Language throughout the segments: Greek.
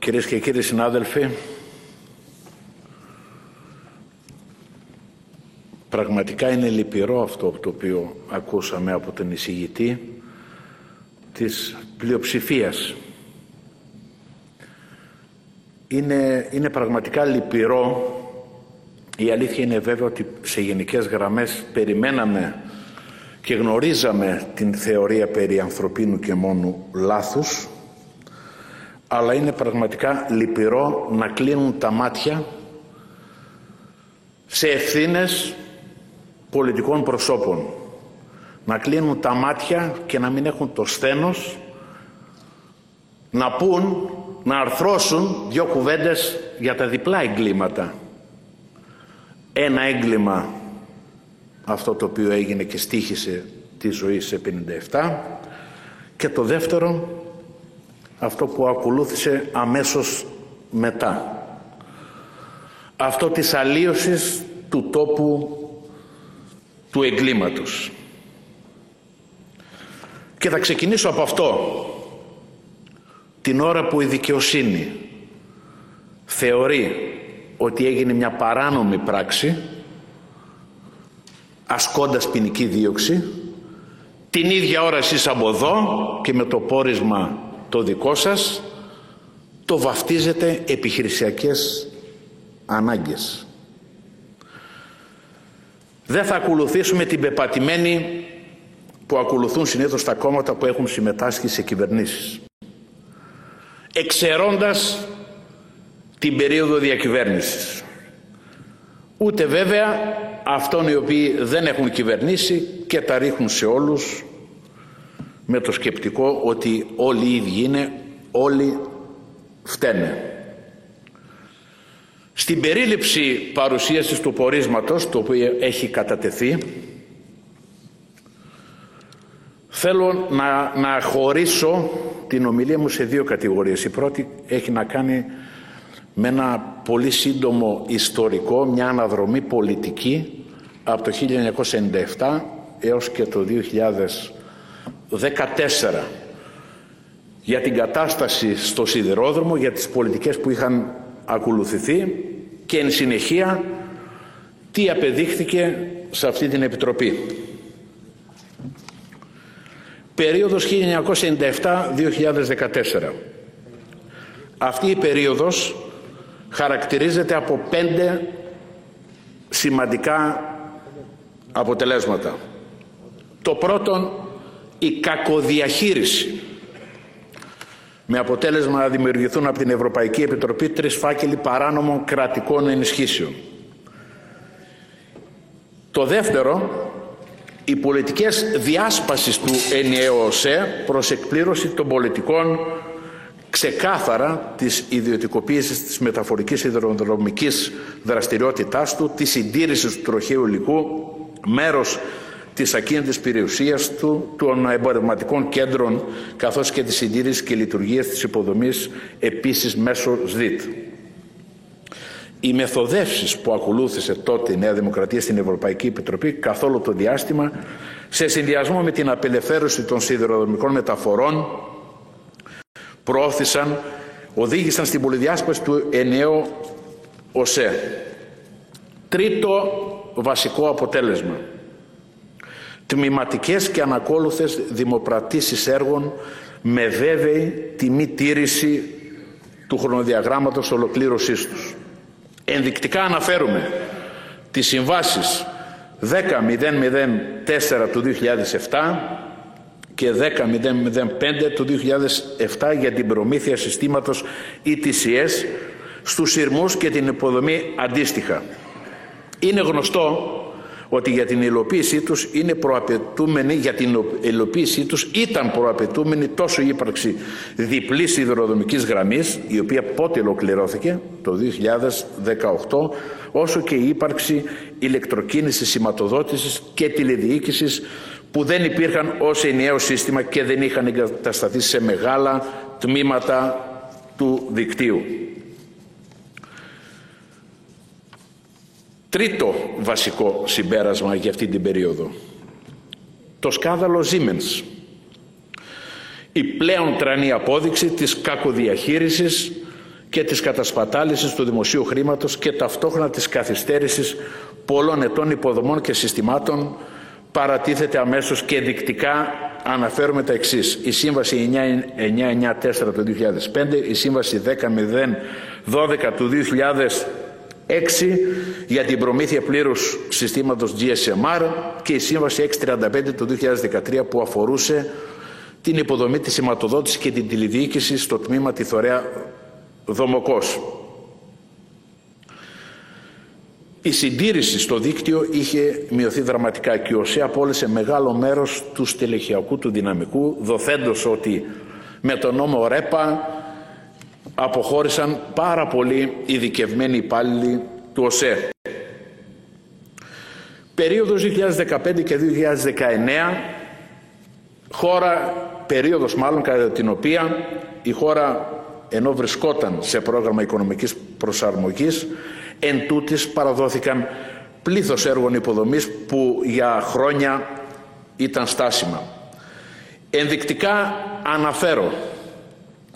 Κυρίες και κύριοι συνάδελφοι, πραγματικά είναι λυπηρό αυτό το οποίο ακούσαμε από τον εισηγητή της πλειοψηφίας. Είναι πραγματικά λυπηρό. Η αλήθεια είναι βέβαια ότι σε γενικές γραμμές περιμέναμε και γνωρίζαμε την θεωρία περί ανθρωπίνου και μόνου λάθους, αλλά είναι πραγματικά λυπηρό να κλείνουν τα μάτια σε ευθύνες πολιτικών προσώπων. Να κλείνουν τα μάτια και να μην έχουν το σθένος να πούν, να αρθρώσουν δύο κουβέντες για τα διπλά εγκλήματα. Ένα έγκλημα, αυτό το οποίο έγινε και στοίχησε τη ζωή σε 57, και το δεύτερο, αυτό που ακολούθησε αμέσως μετά. Αυτό της αλλίωσης του τόπου του εγκλήματος. Και θα ξεκινήσω από αυτό. Την ώρα που η δικαιοσύνη θεωρεί ότι έγινε μια παράνομη πράξη, ασκώντας ποινική δίωξη, την ίδια ώρα εσείς από εδώ και με το πόρισμα το δικό σας το βαφτίζετε επιχειρησιακές ανάγκες. Δεν θα ακολουθήσουμε την πεπατημένη που ακολουθούν συνήθως τα κόμματα που έχουν συμμετάσχει σε κυβερνήσεις, εξαιρώντας την περίοδο διακυβέρνησης. Ούτε βέβαια αυτών οι οποίοι δεν έχουν κυβερνήσει και τα ρίχνουν σε όλους με το σκεπτικό ότι όλοι οι ίδιοι είναι, όλοι φταίνε. Στην περίληψη παρουσίασης του πορίσματος, το οποίο έχει κατατεθεί, θέλω να χωρίσω την ομιλία μου σε δύο κατηγορίες. Η πρώτη έχει να κάνει με ένα πολύ σύντομο ιστορικό, μια αναδρομή πολιτική από το 1997 έως και το 2014 για την κατάσταση στο σιδηρόδρομο, για τις πολιτικές που είχαν ακολουθηθεί και εν συνεχεία τι απεδείχθηκε σε αυτή την Επιτροπή. Περίοδος 1997-2014. Αυτή η περίοδος χαρακτηρίζεται από 5 σημαντικά αποτελέσματα. Το πρώτον, η κακοδιαχείριση, με αποτέλεσμα να δημιουργηθούν από την Ευρωπαϊκή Επιτροπή 3 φάκελοι παράνομων κρατικών ενισχύσεων. Το δεύτερο, οι πολιτικές διάσπασης του ενιαίου ΟΣΕ προς εκπλήρωση των πολιτικών ξεκάθαρα της ιδιωτικοποίησης της μεταφορικής σιδηροδρομικής δραστηριότητάς του, της συντήρησης του τροχαίου υλικού, μέρος της ακίνητης περιουσίας του, των εμπορευματικών κέντρων, καθώς και της συντήρησης και λειτουργίας της υποδομής επίσης μέσω ΣΔΙΤ. Οι μεθοδεύσεις που ακολούθησε τότε η Νέα Δημοκρατία στην Ευρωπαϊκή Επιτροπή καθ' όλο το διάστημα, σε συνδυασμό με την απελευθέρωση των σιδηροδρομικών μεταφορών, οδήγησαν στην πολυδιάσπαση του ενιαίου ΟΣΕ. Τρίτο βασικό αποτέλεσμα, τμηματικές και ανακόλουθες δημοπρατήσεις έργων με βέβαιη τιμή τήρηση του χρονοδιαγράμματος ολοκλήρωσής τους. Ενδεικτικά αναφέρουμε τις συμβάσεις 10.004 του 2007 και 10.005 του 2007 για την προμήθεια συστήματος ETCS στους σειρμούς και την υποδομή αντίστοιχα. Είναι γνωστό ότι για την υλοποίησή τους ήταν προαπαιτούμενη τόσο η ύπαρξη διπλής σιδηροδρομικής γραμμής, η οποία πότε ολοκληρώθηκε, το 2018, όσο και η ύπαρξη ηλεκτροκίνησης σηματοδότησης και τηλεδιοίκησης που δεν υπήρχαν ως ενιαίο σύστημα και δεν είχαν εγκατασταθεί σε μεγάλα τμήματα του δικτύου. Τρίτο βασικό συμπέρασμα για αυτή την περίοδο. Το σκάνδαλο Siemens. Η πλέον τρανή απόδειξη της κακοδιαχείρισης και της κατασπατάλησης του δημοσίου χρήματος και ταυτόχρονα της καθυστέρησης πολλών ετών υποδομών και συστημάτων παρατίθεται αμέσως και δεικτικά αναφέρουμε τα εξής. Η Σύμβαση 994 του 2005, η Σύμβαση 10.012 του 2006 για την προμήθεια πλήρους συστήματος GSMR και η Σύμβαση 635 του 2013 που αφορούσε την υποδομή της σηματοδότησης και την τηλεδιοίκηση στο τμήμα τη Θωρέα Δομοκός. Η συντήρηση στο δίκτυο είχε μειωθεί δραματικά και ο ΟΣΕ απόλυσε μεγάλο μέρος του στελεχειακού του δυναμικού, δοθέντως ότι με τον νόμο ΡΕΠΑ αποχώρησαν πάρα πολλοί ειδικευμένοι υπάλληλοι του ΟΣΕ. Περίοδος 2015 και 2019, περίοδος μάλλον κατά την οποία η χώρα ενώ βρισκόταν σε πρόγραμμα οικονομικής προσαρμογής, εν τούτης παραδόθηκαν πλήθος έργων υποδομής που για χρόνια ήταν στάσιμα. Ενδεικτικά αναφέρω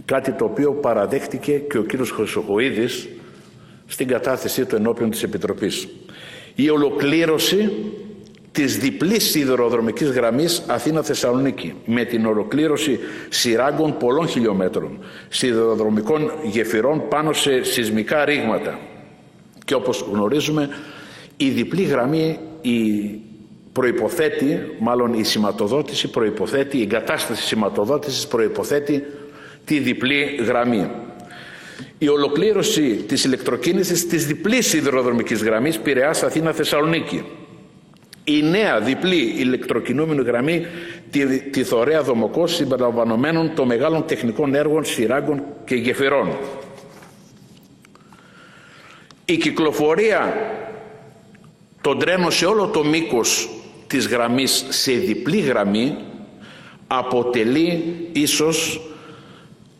κάτι το οποίο παραδέχτηκε και ο κύριος Χρυσοχοΐδης στην κατάθεσή του ενώπιον της Επιτροπής. Η ολοκλήρωση της διπλής σιδηροδρομικής γραμμής Αθήνα-Θεσσαλονίκη με την ολοκλήρωση σειράγκων πολλών χιλιόμετρων, σιδηροδρομικών γεφυρών πάνω σε σεισμικά ρήγματα. Και όπως γνωρίζουμε, η διπλή γραμμή η σηματοδότηση προϋποθέτει, η εγκατάσταση σηματοδότησης προϋποθέτει τη διπλή γραμμή. Η ολοκλήρωση της ηλεκτροκίνησης της διπλής σιδηροδρομικής γραμμής Πειραιάς Αθήνα-Θεσσαλονίκη. Η νέα διπλή ηλεκτροκινούμενη γραμμή τη Θωρέα Δομοκός συμπεριλαμβανομένων των μεγάλων τεχνικών έργων, σειράγκων και γεφυρών. Η κυκλοφορία των τρένων σε όλο το μήκος της γραμμής σε διπλή γραμμή αποτελεί ίσως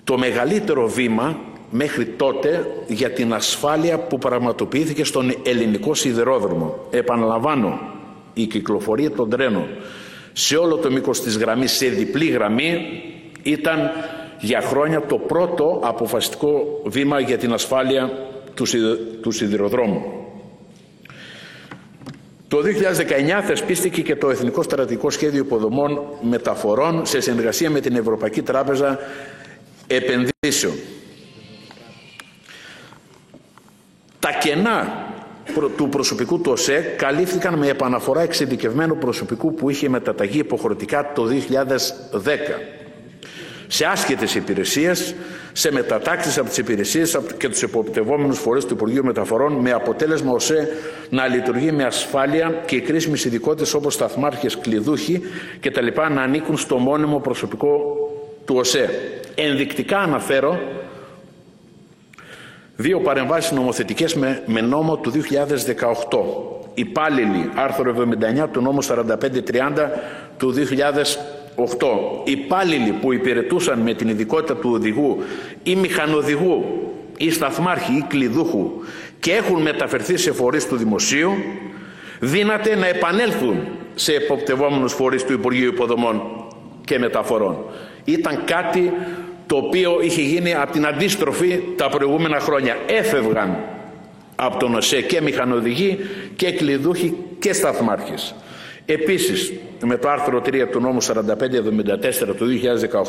το μεγαλύτερο βήμα μέχρι τότε για την ασφάλεια που πραγματοποιήθηκε στον ελληνικό σιδηρόδρομο. Επαναλαμβάνω, η κυκλοφορία των τρένων σε όλο το μήκος της γραμμής σε διπλή γραμμή ήταν για χρόνια το πρώτο αποφασιστικό βήμα για την ασφάλεια του σιδηροδρόμου. Το 2019 θεσπίστηκε και το Εθνικό Στρατηγικό Σχέδιο Υποδομών Μεταφορών σε συνεργασία με την Ευρωπαϊκή Τράπεζα Επενδύσεων. Τα κενά του προσωπικού του ΟΣΕ καλύφθηκαν με επαναφορά εξειδικευμένου προσωπικού που είχε μεταταγεί υποχρεωτικά το 2010 σε άσχετες υπηρεσίες, σε μετατάξεις από τις υπηρεσίες και τους εποπτευόμενους φορείς του Υπουργείου Μεταφορών, με αποτέλεσμα ο ΟΣΕ να λειτουργεί με ασφάλεια και οι κρίσιμες ειδικότητες όπως σταθμάρχες, κλειδούχοι κτλ. Να ανήκουν στο μόνιμο προσωπικό του ΟΣΕ. Ενδεικτικά αναφέρω δύο παρεμβάσεις νομοθετικές με νόμο του 2018. Υπάλληλοι, άρθρο 79 του νόμου 4530 του 2008. Υπάλληλοι που υπηρετούσαν με την ειδικότητα του οδηγού ή μηχανοδηγού ή σταθμάρχη ή κλειδούχου και έχουν μεταφερθεί σε φορείς του δημοσίου, δύναται να επανέλθουν σε εποπτευόμενους φορείς του Υπουργείου Υποδομών και Μεταφορών. Ήταν κάτι το οποίο είχε γίνει από την αντίστροφη τα προηγούμενα χρόνια. Έφευγαν από τον ΟΣΕ και μηχανοδηγοί και κλειδούχοι και σταθμάρχες. Επίσης, με το άρθρο 3 του νόμου 4574 του 2018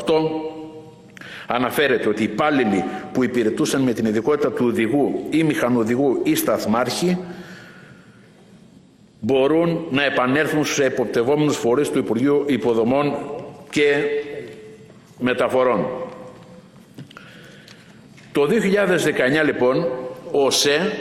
αναφέρεται ότι οι υπάλληλοι που υπηρετούσαν με την ειδικότητα του οδηγού ή μηχανοδηγού ή σταθμάρχη μπορούν να επανέλθουν σε εποπτευόμενους φορείς του Υπουργείου Υποδομών και Μεταφορών. Το 2019 λοιπόν ο ΟΣΕ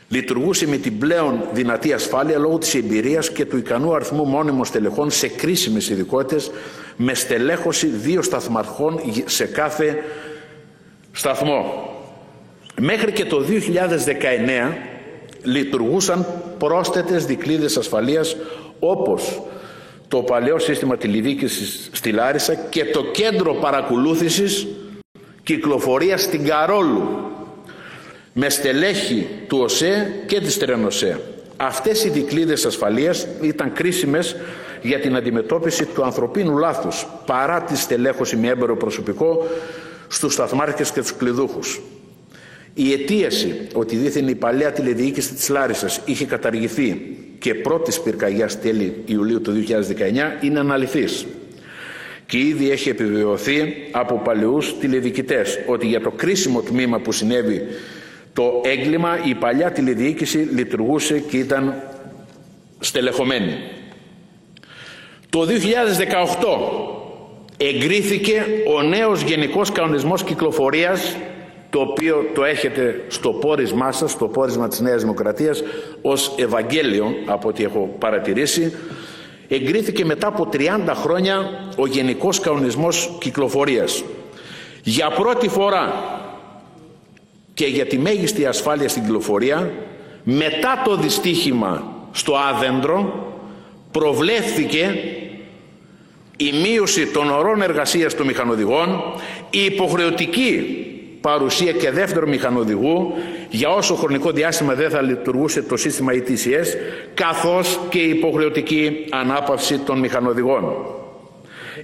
λειτουργούσε με την πλέον δυνατή ασφάλεια λόγω της εμπειρίας και του ικανού αριθμού μόνιμων στελεχών σε κρίσιμες ειδικότητες, με στελέχωση 2 σταθμαρχών σε κάθε σταθμό. Μέχρι και το 2019 λειτουργούσαν πρόσθετες δικλείδες ασφαλείας όπως το παλαιό σύστημα τηλεδιοίκησης στη Λάρισα και το κέντρο παρακολούθησης κυκλοφορίας στην Καρόλου, με στελέχη του ΟΣΕ και της Τρενοσέ. Αυτές οι δικλείδες ασφαλείας ήταν κρίσιμες για την αντιμετώπιση του ανθρωπίνου λάθους, παρά τη στελέχωση με έμπειρο προσωπικό στους σταθμάρχες και τους κλειδούχους. Η αιτίαση ότι δήθεν η παλαιά τηλεδιοίκηση της Λάρισσας είχε καταργηθεί και πρώτης πυρκαγιάς τέλη Ιουλίου του 2019 είναι αναλυθής. Και ήδη έχει επιβεβαιωθεί από παλαιούς τηλεδιοικητές ότι για το κρίσιμο τμήμα που συνέβη το έγκλημα η παλιά τηλεδιοίκηση λειτουργούσε και ήταν στελεχωμένη. Το 2018 εγκρίθηκε ο νέος Γενικός Κανονισμός Κυκλοφορίας, το οποίο το έχετε στο πόρισμά σας, στο πόρισμα της Νέας Δημοκρατίας, ως Ευαγγέλιο από ό,τι έχω παρατηρήσει. Εγκρίθηκε μετά από 30 χρόνια ο Γενικός Κανονισμός Κυκλοφορίας. Για πρώτη φορά και για τη μέγιστη ασφάλεια στην κυκλοφορία, μετά το δυστύχημα στο Άδεντρο, προβλέφθηκε η μείωση των ωρών εργασίας των μηχανοδηγών, η υποχρεωτική παρουσία και δεύτερο μηχανοδηγού για όσο χρονικό διάστημα δεν θα λειτουργούσε το σύστημα ETCS, καθώς και η υποχρεωτική ανάπαυση των μηχανοδηγών.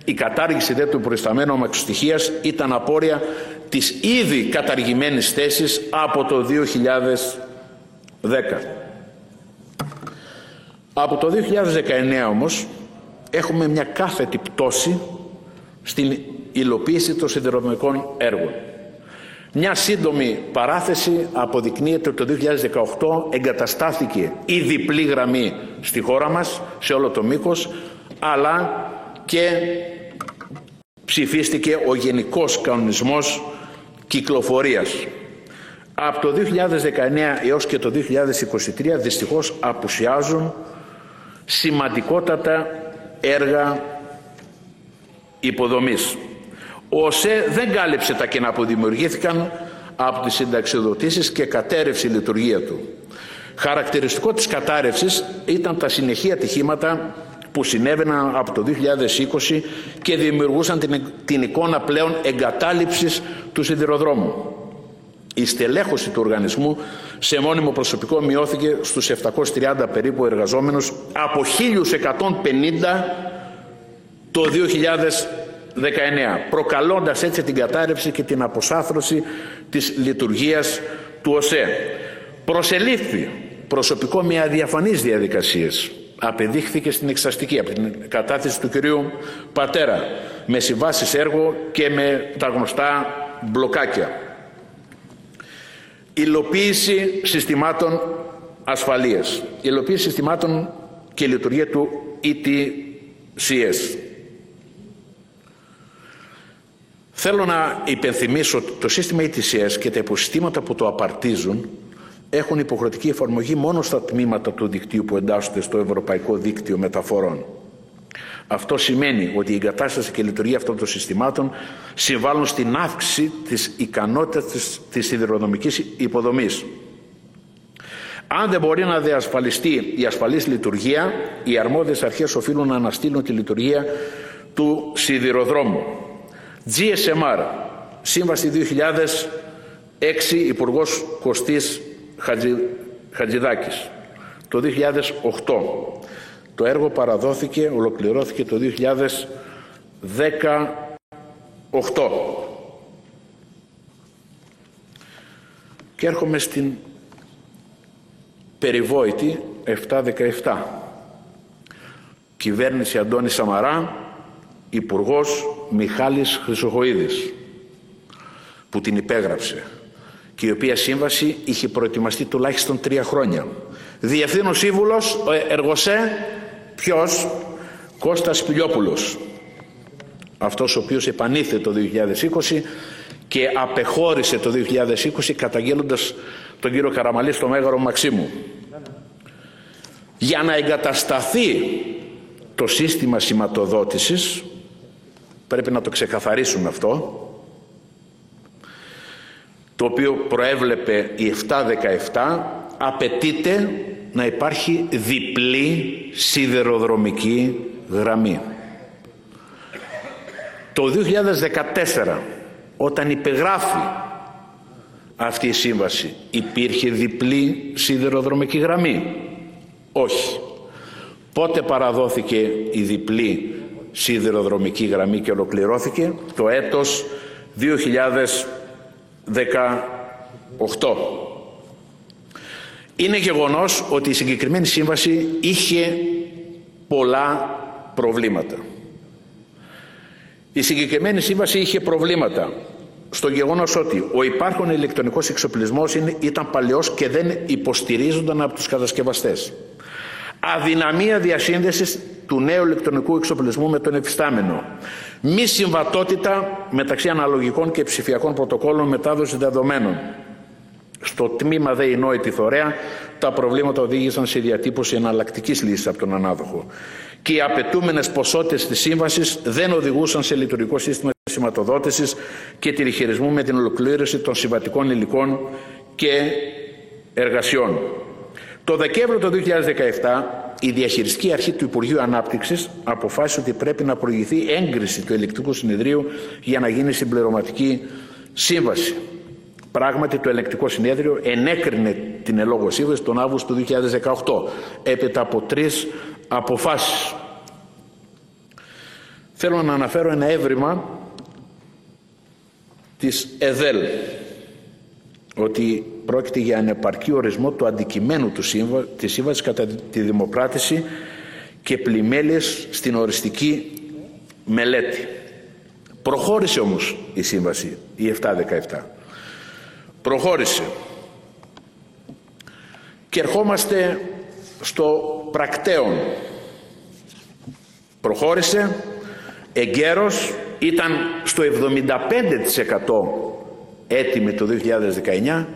Η κατάργηση δε του προϊσταμένου αμαξοστοιχείας ήταν απόρρια της ήδη καταργημένης θέσης από το 2010. Από το 2019 όμως έχουμε μια κάθετη πτώση στην υλοποίηση των σιδηροδρομικών έργων. Μια σύντομη παράθεση αποδεικνύεται ότι το 2018 εγκαταστάθηκε η διπλή γραμμή στη χώρα μας, σε όλο το μήκος, αλλά και ψηφίστηκε ο Γενικός Κανονισμός Κυκλοφορίας. Από το 2019 έως και το 2023 δυστυχώς απουσιάζουν σημαντικότατα έργα υποδομής. Ο ΟΣΕ δεν κάλυψε τα κενά που δημιουργήθηκαν από τις συνταξιοδοτήσεις και κατέρευσε η λειτουργία του. Χαρακτηριστικό της κατάρρευσης ήταν τα συνεχή ατυχήματα που συνέβαιναν από το 2020 και δημιουργούσαν την εικόνα πλέον εγκατάλειψης του σιδηροδρόμου. Η στελέχωση του οργανισμού σε μόνιμο προσωπικό μειώθηκε στους 730 περίπου εργαζόμενους από 1.150 το 2019, προκαλώντας έτσι την κατάρρευση και την αποσάθρωση της λειτουργίας του ΟΣΕ. Προσελήφθη προσωπικό με αδιαφανείς διαδικασίες. Απεδείχθηκε στην εξαστική από την κατάθεση του κυρίου Πατέρα με συμβάσεις έργο και με τα γνωστά μπλοκάκια. Υλοποίηση συστημάτων ασφαλείας. Υλοποίηση συστημάτων και λειτουργία του ETCS. Θέλω να υπενθυμίσω ότι το σύστημα ETCS και τα υποσυστήματα που το απαρτίζουν έχουν υποχρεωτική εφαρμογή μόνο στα τμήματα του δικτύου που εντάσσονται στο Ευρωπαϊκό Δίκτυο Μεταφορών. Αυτό σημαίνει ότι η εγκατάσταση και η λειτουργία αυτών των συστημάτων συμβάλλουν στην αύξηση της ικανότητας της σιδηροδρομικής υποδομής. Αν δεν μπορεί να διασφαλιστεί η ασφαλής λειτουργία, οι αρμόδιες αρχές οφείλουν να αναστείλουν τη λειτουργία του σιδηροδρόμου. GSMR, σύμβαση 2006, Υπουργός Κωστής Χατζηδάκης, το 2008. Το έργο παραδόθηκε, ολοκληρώθηκε το 2018. Και έρχομαι στην περιβόητη 7-17. Κυβέρνηση Αντώνη Σαμαρά, Υπουργός Μιχάλης Χρυσοχοΐδης, που την υπέγραψε και η οποία σύμβαση είχε προετοιμαστεί τουλάχιστον 3 χρόνια. Διευθύνων σύμβουλος εργοσέ, ποιος? Κώστας Πηλιόπουλος, αυτός ο οποίος επανήλθε το 2020 και απεχώρησε το 2020 καταγγέλλοντας τον κύριο Καραμαλή στο Μέγαρο Μαξίμου. Για να εγκατασταθεί το σύστημα σηματοδότησης, πρέπει να το ξεκαθαρίσουμε αυτό, το οποίο προέβλεπε η 7-17, απαιτείται να υπάρχει διπλή σιδηροδρομική γραμμή. Το 2014, όταν υπεγράφει αυτή η σύμβαση, υπήρχε διπλή σιδηροδρομική γραμμή? Όχι. Πότε παραδόθηκε η διπλή σιδηροδρομική γραμμή και ολοκληρώθηκε? Το έτος 2018. Είναι γεγονός ότι η συγκεκριμένη σύμβαση είχε πολλά προβλήματα. Η συγκεκριμένη σύμβαση είχε προβλήματα στο γεγονός ότι ο υπάρχον ηλεκτρονικός εξοπλισμός ήταν παλαιός και δεν υποστηρίζονταν από τους κατασκευαστές. Αδυναμία διασύνδεσης του νέου ηλεκτρονικού εξοπλισμού με τον εφιστάμενο. Μη συμβατότητα μεταξύ αναλογικών και ψηφιακών πρωτοκόλων μετάδοσης δεδομένων. Στο τμήμα ΔΕΗ νόητη θωρέα, τα προβλήματα οδήγησαν σε διατύπωση εναλλακτικής λύσης από τον ανάδοχο. Και οι απαιτούμενες ποσότητες της σύμβασης δεν οδηγούσαν σε λειτουργικό σύστημα σηματοδότησης και τηλεχειρισμού με την ολοκλήρωση των συμβατικών υλικών και εργασιών. Το Δεκέμβριο του 2017, η Διαχειριστική Αρχή του Υπουργείου Ανάπτυξης αποφάσισε ότι πρέπει να προηγηθεί έγκριση του Ελεκτικού Συνεδρίου για να γίνει συμπληρωματική σύμβαση. Πράγματι, το Ελεκτικό Συνέδριο ενέκρινε την ελόγω σύμβαση τον Αύγουστο του 2018, έπειτα από 3 αποφάσεις. Θέλω να αναφέρω ένα έβριμα της ΕΔΕΛ, ότι πρόκειται για ανεπαρκή ορισμό του αντικειμένου της σύμβασης κατά τη δημοπράτηση και πλημέλειες στην οριστική μελέτη. Προχώρησε όμως η σύμβαση, η 717. Προχώρησε. Και ερχόμαστε στο πρακτέον. Προχώρησε εγκαίρος, ήταν στο 75% έτοιμη το 2019.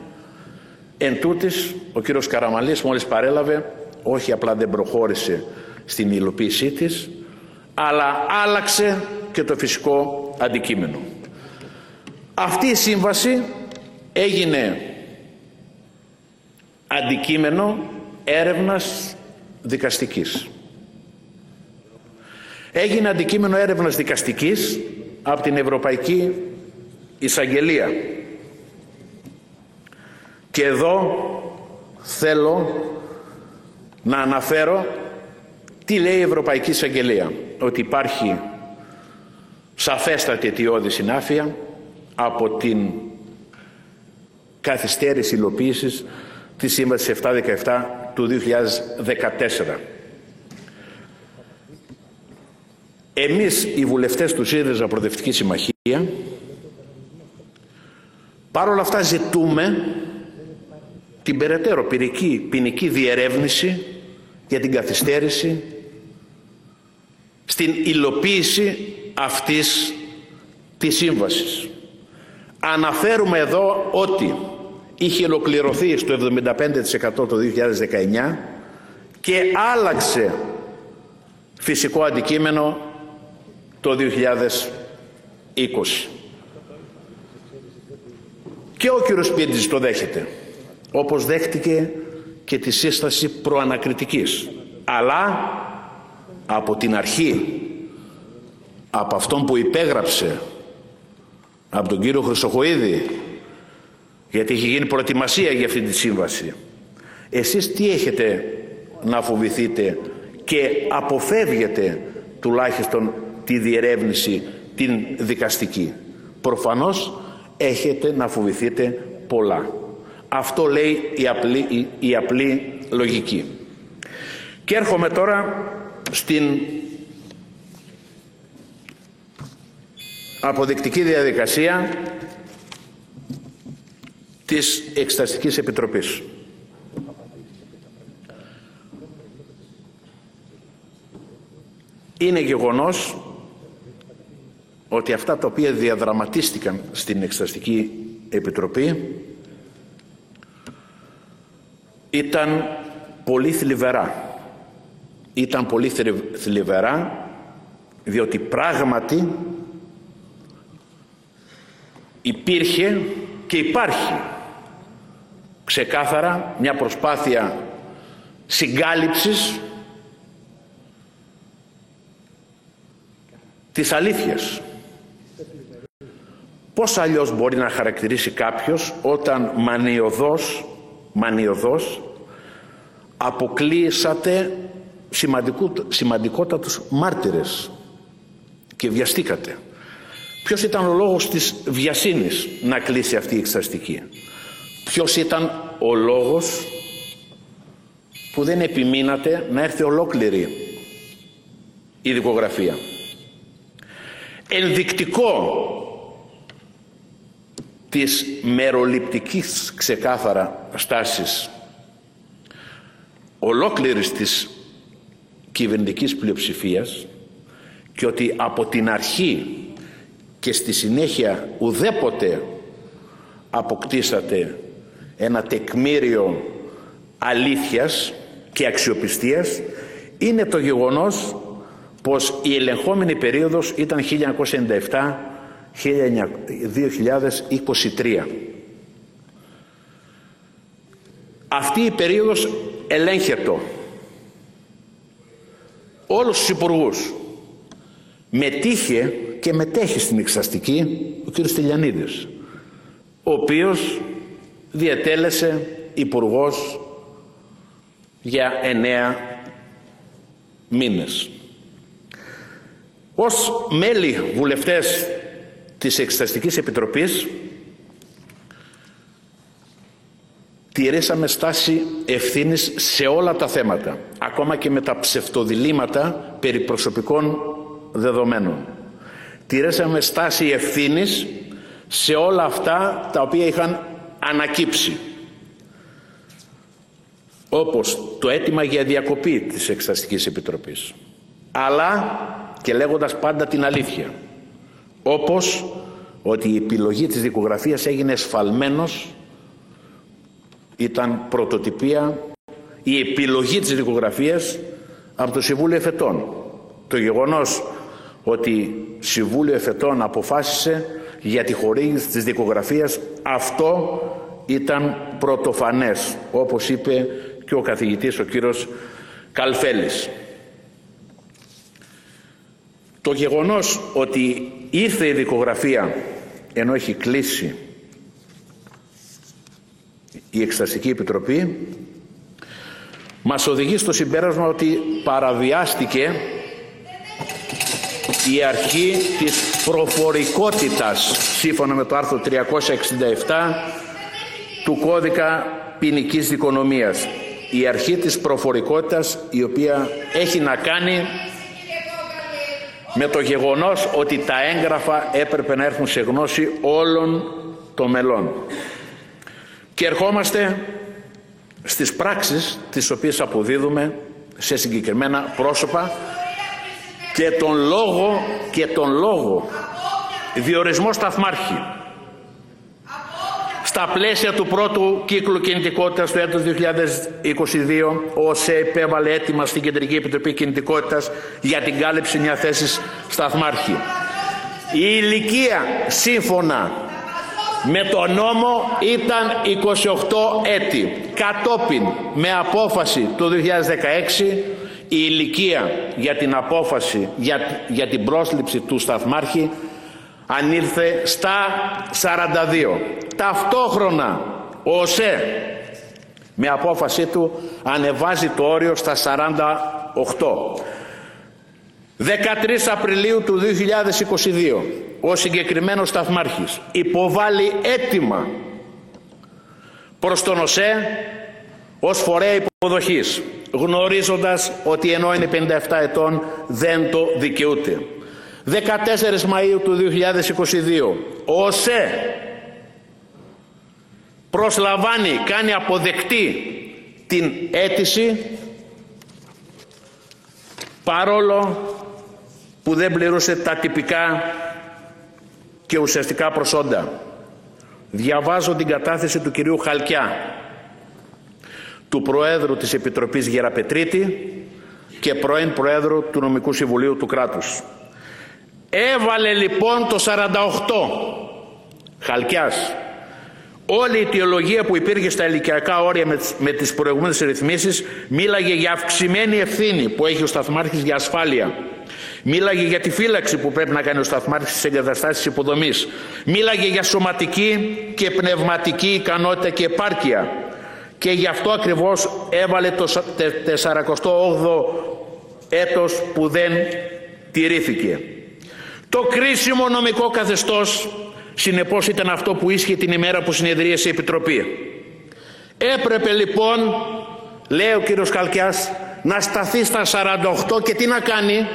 Εν τούτης, ο κύριος Καραμανλής μόλις παρέλαβε, όχι απλά δεν προχώρησε στην υλοποίησή της, αλλά άλλαξε και το φυσικό αντικείμενο. Αυτή η σύμβαση έγινε αντικείμενο έρευνας δικαστικής. Έγινε αντικείμενο έρευνας δικαστικής από την Ευρωπαϊκή Εισαγγελία. Και εδώ θέλω να αναφέρω τι λέει η Ευρωπαϊκή Εισαγγελία. Ότι υπάρχει σαφέστατη αιτιώδη συνάφεια από την καθυστέρηση υλοποίησης της Σύμβασης 717 του 2014. Εμείς οι βουλευτές του ΣΥΡΙΖΑ Προοδευτική Συμμαχία παρόλα αυτά ζητούμε την περαιτέρω ποινική διερεύνηση για την καθυστέρηση στην υλοποίηση αυτής της σύμβασης. Αναφέρουμε εδώ ότι είχε ολοκληρωθεί στο 75% το 2019 και άλλαξε φυσικό αντικείμενο το 2020. Και ο κύριος Πίντης το δέχεται, όπως δέχτηκε και τη σύσταση προανακριτικής. Αλλά από την αρχή, από αυτόν που υπέγραψε, από τον κύριο Χρυσοχοΐδη, γιατί έχει γίνει προετοιμασία για αυτή τη σύμβαση, εσείς τι έχετε να φοβηθείτε και αποφεύγετε τουλάχιστον τη διερεύνηση την δικαστική? Προφανώς έχετε να φοβηθείτε πολλά. Αυτό λέει η απλή λογική. Και έρχομαι τώρα στην αποδεικτική διαδικασία της Εξεταστικής Επιτροπής. Είναι γεγονός ότι αυτά τα οποία διαδραματίστηκαν στην Εξεταστική Επιτροπή ήταν πολύ θλιβερά. Ήταν πολύ θλιβερά διότι πράγματι υπήρχε και υπάρχει ξεκάθαρα μια προσπάθεια συγκάλυψης της αλήθειας. Πώς αλλιώς μπορεί να χαρακτηρίσει κάποιος όταν μανιωδώς αποκλείσατε σημαντικότατους μάρτυρες και βιαστήκατε? Ποιος ήταν ο λόγος της βιασύνης να κλείσει αυτή η εξεταστική? Ποιος ήταν ο λόγος που δεν επιμείνατε να έρθει ολόκληρη η δικογραφία? Ενδεικτικό της μεροληπτικής ξεκάθαρα στάσης ολόκληρης της κυβερνητικής πλειοψηφίας, και ότι από την αρχή και στη συνέχεια ουδέποτε αποκτήσατε ένα τεκμήριο αλήθειας και αξιοπιστίας, είναι το γεγονός πως η ελεγχόμενη περίοδος ήταν 1997-2023. Αυτή η περίοδος ελέγχεται όλους τους υπουργούς. Μετήχε και μετέχει στην εξεταστική ο κ. Στυλιανίδης, ο οποίος διετέλεσε υπουργός για 9 μήνες. Ως μέλη βουλευτές της Εξεταστικής Επιτροπής τηρήσαμε στάση ευθύνης σε όλα τα θέματα, ακόμα και με τα ψευτοδιλήμματα περί προσωπικών δεδομένων. Τηρήσαμε στάση ευθύνης σε όλα αυτά τα οποία είχαν ανακύψει, όπως το αίτημα για διακοπή της Εξεταστικής Επιτροπής, αλλά και λέγοντας πάντα την αλήθεια, όπως ότι η επιλογή της δικογραφίας έγινε εσφαλμένος, ήταν πρωτοτυπία η επιλογή της δικογραφίας από το Συμβούλιο Εφετών. Το γεγονός ότι Συμβούλιο Εφετών αποφάσισε για τη χορήγηση της δικογραφίας, αυτό ήταν πρωτοφανές, όπως είπε και ο καθηγητής ο κύριος Καλφέλης. Το γεγονός ότι ήρθε η δικογραφία ενώ έχει κλείσει η Εξεταστική Επιτροπή μας οδηγεί στο συμπέρασμα ότι παραβιάστηκε η αρχή της προφορικότητας σύμφωνα με το άρθρο 367 του Κώδικα Ποινικής Δικονομίας. Η αρχή της προφορικότητας, η οποία έχει να κάνει με το γεγονός ότι τα έγγραφα έπρεπε να έρθουν σε γνώση όλων των μελών. Και ερχόμαστε στις πράξεις τις οποίες αποδίδουμε σε συγκεκριμένα πρόσωπα και τον λόγο διορισμό σταθμάρχη. Στα πλαίσια του πρώτου κύκλου κινητικότητας του έτους 2022, ο ΟΣΕ υπέβαλε αίτημα στην Κεντρική Επιτροπή Κινητικότητας για την κάλυψη μια θέσης σταθμάρχη. Η ηλικία σύμφωνα με τον νόμο ήταν 28 έτη. Κατόπιν, με απόφαση του 2016, η ηλικία για την απόφαση για την πρόσληψη του σταθμάρχη ανήλθε στα 42. Ταυτόχρονα ο ΟΣΕ με απόφασή του ανεβάζει το όριο στα 48. 13 Απριλίου του 2022 ο συγκεκριμένος σταθμάρχης υποβάλλει αίτημα προς τον ΟΣΕ ως φορέα υποδοχής, γνωρίζοντας ότι ενώ είναι 57 ετών δεν το δικαιούται. 14 Μαΐου του 2022 ο ΟΣΕ προσλαμβάνει, κάνει αποδεκτή την αίτηση, παρόλο που δεν πληρούσε τα τυπικά και ουσιαστικά προσόντα. Διαβάζω την κατάθεση του κυρίου Χαλκιά, του Προέδρου της Επιτροπής Γεραπετρίτη και πρώην Προέδρου του Νομικού Συμβουλίου του Κράτους. Έβαλε λοιπόν το 48, Χαλκιάς. Όλη η αιτιολογία που υπήρχε στα ηλικιακά όρια με τις προηγούμενες ρυθμίσεις μίλαγε για αυξημένη ευθύνη που έχει ο σταθμάρχης για ασφάλεια. Μίλαγε για τη φύλαξη που πρέπει να κάνει ο σταθμάρχης στις εγκαταστάσεις υποδομής. Μίλαγε για σωματική και πνευματική ικανότητα και επάρκεια. Και γι' αυτό ακριβώς έβαλε το 48ο έτος που δεν τηρήθηκε. Το κρίσιμο νομικό καθεστώς συνεπώς ήταν αυτό που ίσχυε την ημέρα που συνεδρίασε η Επιτροπή. Έπρεπε λοιπόν, λέει ο κύριος Χαλκιάς, να σταθεί στα 48 και τι να κάνει?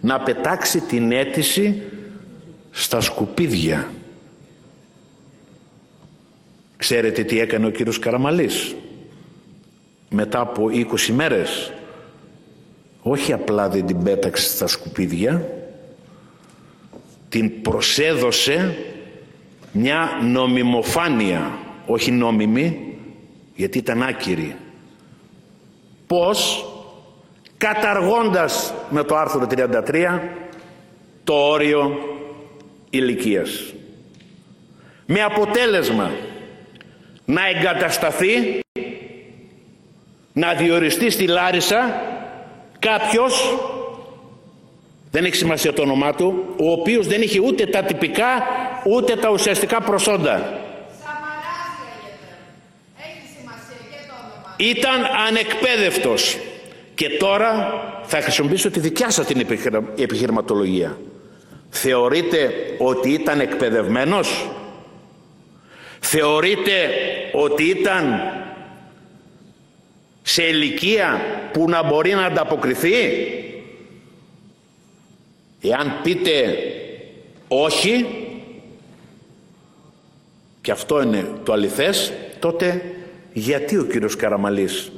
Να πετάξει την αίτηση στα σκουπίδια. Ξέρετε τι έκανε ο κύριος Καραμαλής μετά από 20 μέρες? Όχι απλά δεν την πέταξε στα σκουπίδια, την προσέδωσε μια νομιμοφάνεια, όχι νόμιμη, γιατί ήταν άκυρη. Πώς? Καταργώντας με το άρθρο 33 το όριο ηλικίας. Με αποτέλεσμα να εγκατασταθεί, να διοριστεί στη Λάρισα κάποιος, δεν έχει σημασία το όνομά του, ο οποίος δεν είχε ούτε τα τυπικά ούτε τα ουσιαστικά προσόντα. Ήταν ανεκπαίδευτος. Και τώρα θα χρησιμοποιήσω τη δικιά σας την επιχειρηματολογία. Θεωρείτε ότι ήταν εκπαιδευμένος? Θεωρείτε ότι ήταν σε ηλικία που να μπορεί να ανταποκριθεί? Εάν πείτε όχι, και αυτό είναι το αληθές, τότε γιατί ο κύριος Καραμαλής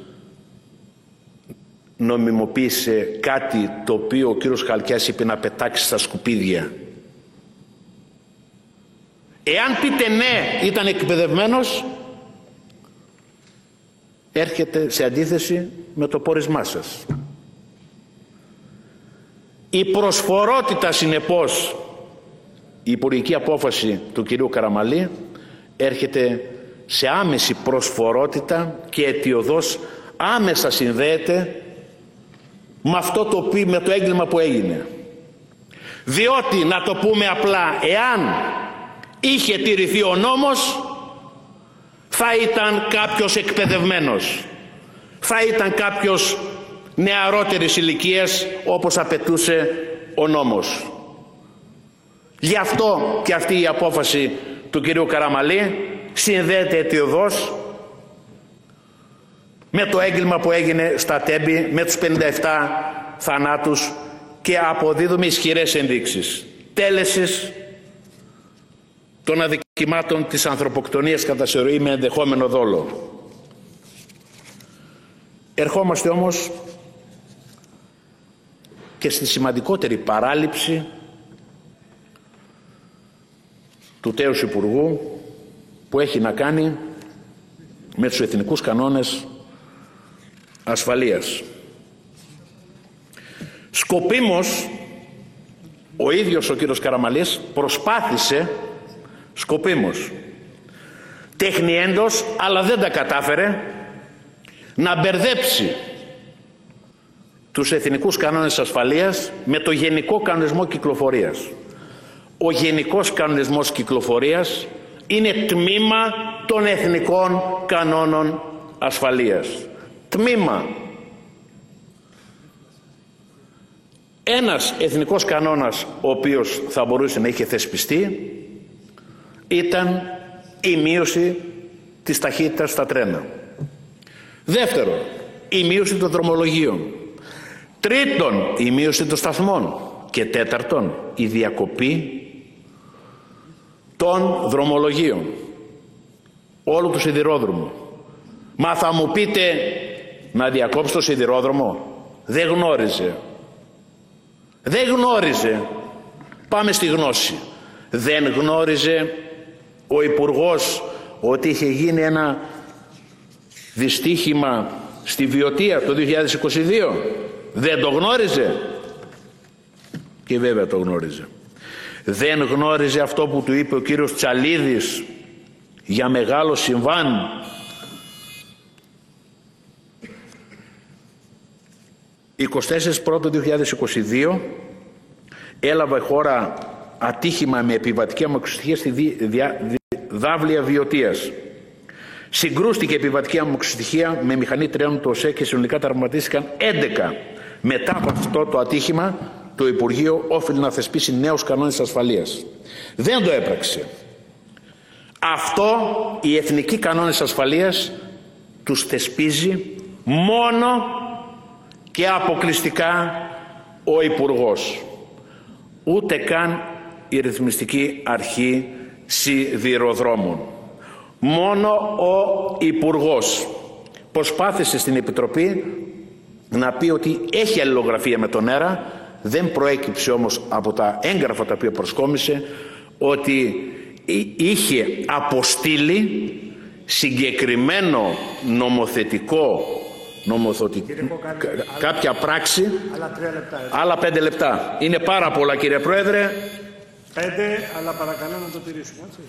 νομιμοποίησε κάτι το οποίο ο κύριος Χαλκιάς είπε να πετάξει στα σκουπίδια? Εάν πείτε ναι, ήταν εκπαιδευμένος, έρχεται σε αντίθεση με το πόρισμά σας. Η προσφορότητα, συνεπώς, η υπουργική απόφαση του κυρίου Καραμαλή έρχεται σε άμεση προσφορότητα και αιτιοδός άμεσα συνδέεται με αυτό το οποίο, με το έγκλημα που έγινε. Διότι, να το πούμε απλά, εάν είχε τηρηθεί ο νόμος, θα ήταν κάποιος εκπαιδευμένος, θα ήταν κάποιος νεαρότερης ηλικίας, όπως απαιτούσε ο νόμος. Γι' αυτό και αυτή η απόφαση του κυρίου Καραμαλή συνδέεται αιτιοδός με το έγκλημα που έγινε στα Τέμπη, με τους 57 θανάτους, και αποδίδουμε ισχυρές ενδείξεις τέλεσης των αδικημάτων της ανθρωποκτονίας κατά συρροή με ενδεχόμενο δόλο. Ερχόμαστε όμως και στη σημαντικότερη παράληψη του τέους Υπουργού, που έχει να κάνει με τους εθνικούς κανόνες ασφαλείας. Σκοπίμως ο ίδιος ο κύριος Καραμαλής προσπάθησε, σκοπίμως, τεχνιέντος, αλλά δεν τα κατάφερε, να μπερδέψει τους εθνικούς κανόνες ασφαλείας με το Γενικό Κανονισμό Κυκλοφορίας. Ο Γενικός Κανονισμός Κυκλοφορίας είναι τμήμα των εθνικών κανόνων ασφαλείας. Τμήμα. Ένας εθνικός κανόνας ο οποίος θα μπορούσε να είχε θεσπιστεί ήταν η μείωση της ταχύτητας στα τρένα. Δεύτερον, η μείωση των δρομολογίων. Τρίτον, η μείωση των σταθμών. Και τέταρτον, η διακοπή των δρομολογίων, όλου του σιδηρόδρομου. Μα θα μου πείτε, να διακόψει το σιδηρόδρομο? Δεν γνώριζε. Δεν γνώριζε. Πάμε στη γνώση. Δεν γνώριζε ο Υπουργός ότι είχε γίνει ένα δυστύχημα στη Βιωτία το 2022? Δεν το γνώριζε? Και βέβαια το γνώριζε. Δεν γνώριζε αυτό που του είπε ο κύριος Τσαλίδης για μεγάλο συμβάν? 24 Πρώτου 2022 έλαβε χώρα ατύχημα με επιβατική αμαξοστοιχεία στη Δάβλεια Βιωτίας. Συγκρούστηκε επιβατική αμαξοστοιχεία με μηχανή τρένου του ΟΣΕ και συνολικά τραυματίστηκαν 11. Μετά από αυτό το ατύχημα, το Υπουργείο όφιλε να θεσπίσει νέους κανόνες ασφαλείας. Δεν το έπραξε. Αυτό οι εθνικοί κανόνες ασφαλείας τους θεσπίζει μόνο και αποκλειστικά ο Υπουργός. Ούτε καν η ρυθμιστική αρχή σιδηροδρόμων. Μόνο ο Υπουργός προσπάθησε στην Επιτροπή να πει ότι έχει αλληλογραφία με τον ΕΡΑ. Δεν προέκυψε όμως από τα έγγραφα τα οποία προσκόμισε ότι είχε αποστείλει συγκεκριμένο κάποια πράξη. Άλλα 5 λεπτά. Είναι πάρα πολλά, κύριε Πρόεδρε. 5, αλλά παρακαλώ να το τηρήσουμε. Έτσι.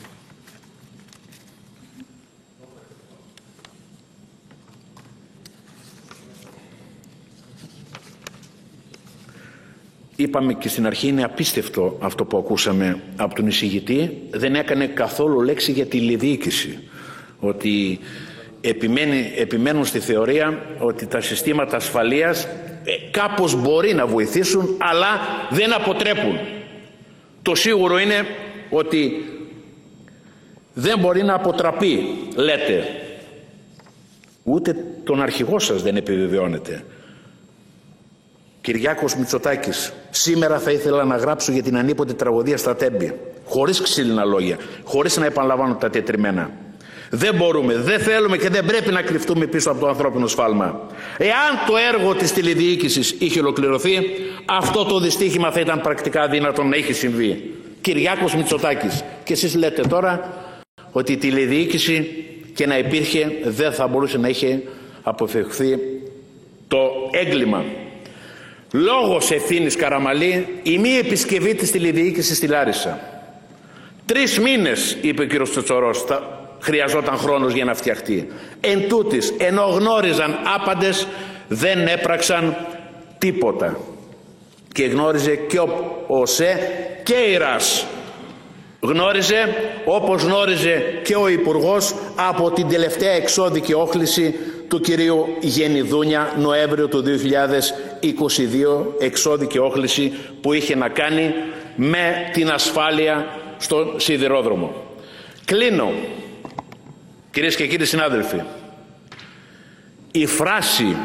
Είπαμε και στην αρχή, είναι απίστευτο αυτό που ακούσαμε από τον εισηγητή. Δεν έκανε καθόλου λέξη για τη τηλεδιοίκηση. Ότι επιμένουν στη θεωρία ότι τα συστήματα ασφαλείας κάπως μπορεί να βοηθήσουν, αλλά δεν αποτρέπουν. Το σίγουρο είναι ότι δεν μπορεί να αποτραπεί, λέτε. Ούτε τον αρχηγό σας δεν επιβεβαιώνεται. Κυριάκος Μητσοτάκης, σήμερα θα ήθελα να γράψω για την ανίποτη τραγωδία στα Τέμπη, χωρίς ξύλινα λόγια, χωρίς να επαναλαμβάνω τα τετριμμένα. Δεν μπορούμε, δεν θέλουμε και δεν πρέπει να κρυφτούμε πίσω από το ανθρώπινο σφάλμα. Εάν το έργο της τηλεδιοίκησης είχε ολοκληρωθεί, αυτό το δυστύχημα θα ήταν πρακτικά αδύνατο να έχει συμβεί. Κυριάκος Μητσοτάκης. Και εσείς λέτε τώρα ότι η τηλεδιοίκηση και να υπήρχε δεν θα μπορούσε να είχε αποφευχθεί το έγκλημα. Λόγος ευθύνης, Καραμαλή, η μη επισκευή της τηλεδιοίκησης στη Λάρισα. 3 μήνες, είπε ο κ. Τσοτσορός, χρειαζόταν χρόνος για να φτιαχτεί. Εν τούτης, ενώ γνώριζαν άπαντες, δεν έπραξαν τίποτα. Και γνώριζε και ο ΟΣΕ και η ΡΑΣ. Γνώριζε, όπως γνώριζε και ο Υπουργός, από την τελευταία εξώδικη όχληση του κυρίου Γενιδούνια, Νοέμβριο του 2022, εξώδικη όχληση που είχε να κάνει με την ασφάλεια στο σιδηρόδρομο. Κλείνω, κυρίες και κύριοι συνάδελφοι. Η φράση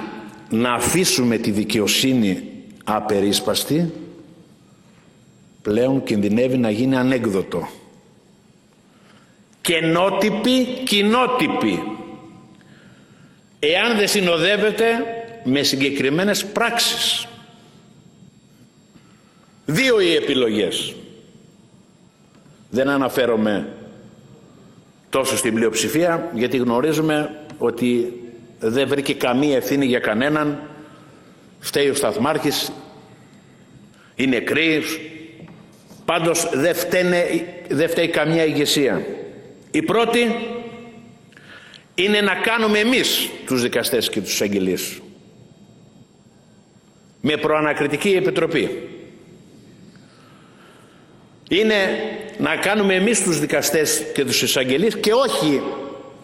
«να αφήσουμε τη δικαιοσύνη απερίσπαστη» πλέον κινδυνεύει να γίνει ανέκδοτο. Κενότυπη, κοινότυπη. Εάν δεν συνοδεύεται με συγκεκριμένες πράξεις. 2 οι επιλογές. Δεν αναφέρομαι τόσο στην πλειοψηφία, γιατί γνωρίζουμε ότι δεν βρήκε καμία ευθύνη για κανέναν. Φταίει ο Σταθμάρχης, οι νεκροί. Πάντως δεν φταίει καμία ηγεσία. Η πρώτη είναι να κάνουμε εμείς τους δικαστές και τους εισαγγελείς με προανακριτική επιτροπή. Είναι να κάνουμε εμείς τους δικαστές και τους εισαγγελείς και όχι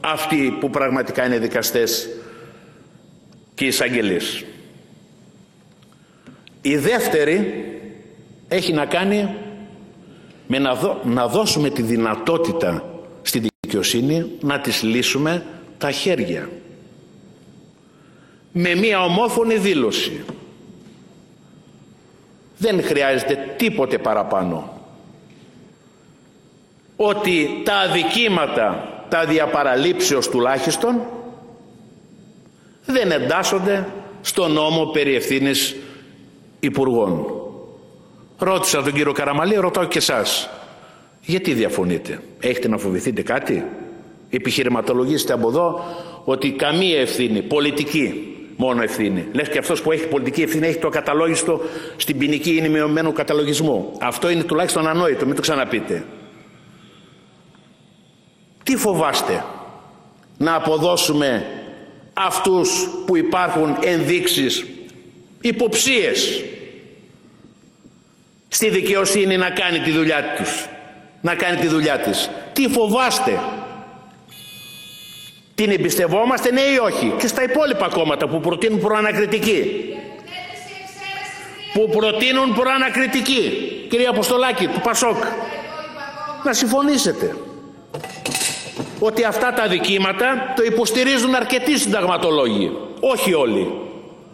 αυτοί που πραγματικά είναι δικαστές και εισαγγελείς. Η δεύτερη έχει να κάνει με να δώσουμε τη δυνατότητα στη δικαιοσύνη να της λύσουμε τα χέρια. Με μία ομόφωνη δήλωση. Δεν χρειάζεται τίποτε παραπάνω. Ότι τα αδικήματα, τα διαπαραλήψεως τουλάχιστον, δεν εντάσσονται στο νόμο περί ευθύνης υπουργών. Ρώτησα τον κύριο Καραμαλή, ρωτάω και εσάς. Γιατί διαφωνείτε? Έχετε να φοβηθείτε κάτι? Επιχειρηματολογήστε από εδώ ότι καμία ευθύνη, πολιτική μόνο ευθύνη. Λες και αυτός που έχει πολιτική ευθύνη έχει το ακαταλόγιστο στην ποινική είναι μειωμένου καταλογισμού. Αυτό είναι τουλάχιστον ανόητο, μην το ξαναπείτε. Τι φοβάστε? Να αποδώσουμε αυτούς που υπάρχουν ενδείξεις, υποψίες στη δικαιοσύνη να κάνει τη δουλειά τους, να κάνει τη δουλειά της? Τι φοβάστε? Την εμπιστευόμαστε, ναι ή όχι? Και στα υπόλοιπα κόμματα που προτείνουν προανακριτική. που προτείνουν προανακριτική, κυρία Αποστολάκη, του Πασόκ, να συμφωνήσετε ότι αυτά τα δικήματα το υποστηρίζουν αρκετοί συνταγματολόγοι, όχι όλοι,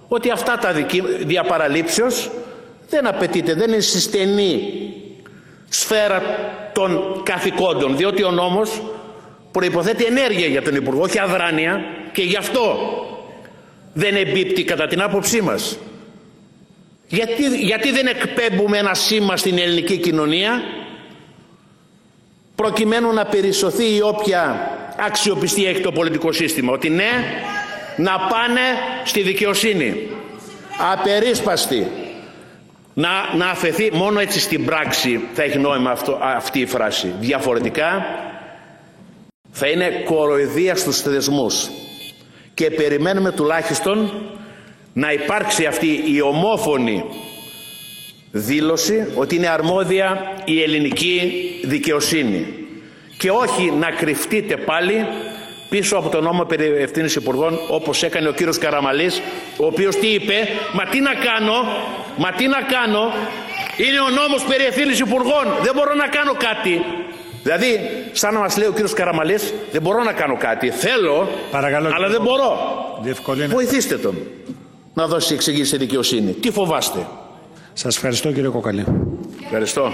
ότι αυτά τα διαπαραλήψεως δεν απαιτείται, δεν είναι στη στενή σφαίρα των καθηκόντων, διότι ο νόμος προϋποθέτει ενέργεια για τον Υπουργό, όχι αδράνεια, και γι' αυτό δεν εμπίπτει κατά την άποψή μας. Γιατί δεν εκπέμπουμε ένα σήμα στην ελληνική κοινωνία προκειμένου να περισσωθεί η όποια αξιοπιστία έχει το πολιτικό σύστημα, ότι ναι, να πάνε στη δικαιοσύνη απερίσπαστη, να αφαιθεί, μόνο έτσι στην πράξη θα έχει νόημα αυτή η φράση. Διαφορετικά θα είναι κοροϊδία στους θεσμούς και περιμένουμε τουλάχιστον να υπάρξει αυτή η ομόφωνη δήλωση ότι είναι αρμόδια η ελληνική δικαιοσύνη και όχι να κρυφτείτε πάλι πίσω από τον νόμο περί ευθύνης υπουργών, όπως έκανε ο κύριος Καραμαλής, ο οποίος τι είπε? Μα τι να κάνω, είναι ο νόμος περί ευθύνης υπουργών, δεν μπορώ να κάνω κάτι. Δηλαδή, σαν να μας λέει ο κύριος Καραμαλής, δεν μπορώ να κάνω κάτι, θέλω, παρακαλώ, αλλά δεν μπορώ. Βοηθήστε τον να δώσει εξηγήσεις στη δικαιοσύνη. Τι φοβάστε? Σας ευχαριστώ, κύριε Κοκαλή. Ευχαριστώ.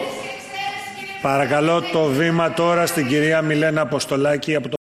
Παρακαλώ το βήμα τώρα στην κυρία Μιλένα Αποστολάκη από το